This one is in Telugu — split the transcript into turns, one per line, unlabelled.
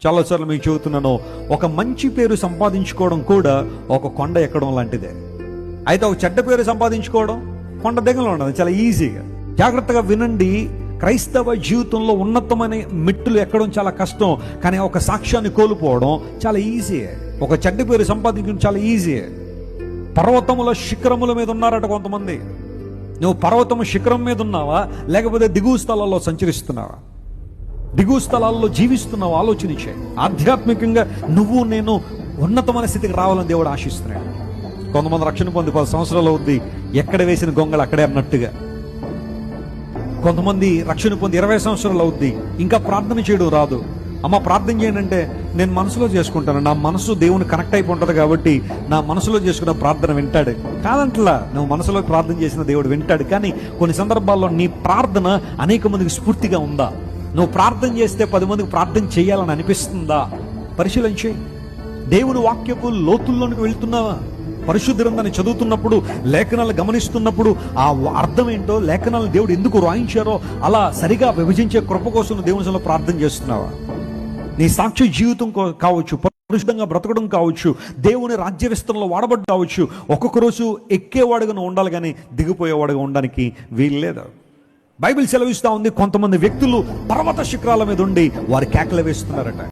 చాలాసార్లు మీకు చెబుతున్నాను, ఒక మంచి పేరు సంపాదించుకోవడం కూడా ఒక కొండ ఎక్కడం లాంటిదే. అయితే ఒక చెడ్డ పేరు సంపాదించుకోవడం కొండ దిగలో ఉండదు, చాలా ఈజీగా. జాగ్రత్తగా వినండి, క్రైస్తవ జీవితంలో ఉన్నతమైన మెట్టులు ఎక్కడం చాలా కష్టం, కానీ ఒక సాక్ష్యాన్ని కోల్పోవడం చాలా ఈజీయే. ఒక చెడ్డ పేరు సంపాదించడం చాలా ఈజీయే. పర్వతముల శిఖరముల మీద ఉన్నారట కొంతమంది. నువ్వు పర్వతము శిఖరం మీద ఉన్నావా, లేకపోతే దిగువ స్థలాల్లో సంచరిస్తున్నావా? దిగువ స్థలాల్లో జీవిస్తున్నావు? ఆలోచించే. ఆధ్యాత్మికంగా నువ్వు నేను ఉన్నతమైన స్థితికి రావాలని దేవుడు ఆశిస్తున్నాడు. కొంతమంది రక్షణ పొంది 10 సంవత్సరాలు అవుద్ది, ఎక్కడ వేసిన గొంగళి అక్కడే అన్నట్టుగా. కొంతమంది రక్షణ పొంది 20 సంవత్సరాలు అవుద్ది, ఇంకా ప్రార్థన చేయడం రాదు. అమ్మ ప్రార్థన చేయండి అంటే, నేను మనసులో చేసుకుంటాను, నా మనసు దేవుని కనెక్ట్ అయిపోతుంది కాబట్టి నా మనసులో చేసుకున్న ప్రార్థన వింటాడు. కాదంటలా, నువ్వు మనసులో ప్రార్థన చేసిన దేవుడు వింటాడు, కానీ కొన్ని సందర్భాల్లో నీ ప్రార్థన అనేక మందికి స్ఫూర్తిగా ఉందా? నువ్వు ప్రార్థన చేస్తే 10 మందికి ప్రార్థన చేయాలని అనిపిస్తుందా? పరిశీలన చేయి. దేవుని వాక్యపు లోతుల్లోనికి వెళ్తున్నావా? పరిశుద్ధ గ్రంథాన్ని చదువుతున్నప్పుడు, లేఖనాలు గమనిస్తున్నప్పుడు ఆ అర్థం ఏంటో, లేఖనాలు దేవుడు ఎందుకు రాయించారో అలా సరిగా విభజించే కృప కోసం దేవుని సన్నిధిలో ప్రార్థన చేస్తున్నావా? నీ సాక్షి జీవితం కావచ్చు, పరిశుద్ధంగా బ్రతకడం కావచ్చు, దేవుని రాజ్య విస్తరణలో వాడబడ్డ కావచ్చు. ఒక్కొక్క రోజు ఎక్కేవాడుగా ఉండాలి, కానీ దిగిపోయేవాడుగా ఉండడానికి వీలు లేదు. బైబిల్ సెలవిస్తా ఉంది, కొంతమంది వ్యక్తులు పర్వత శిఖరాల మీద ఉండి వారి కేకలు వేస్తున్నారట.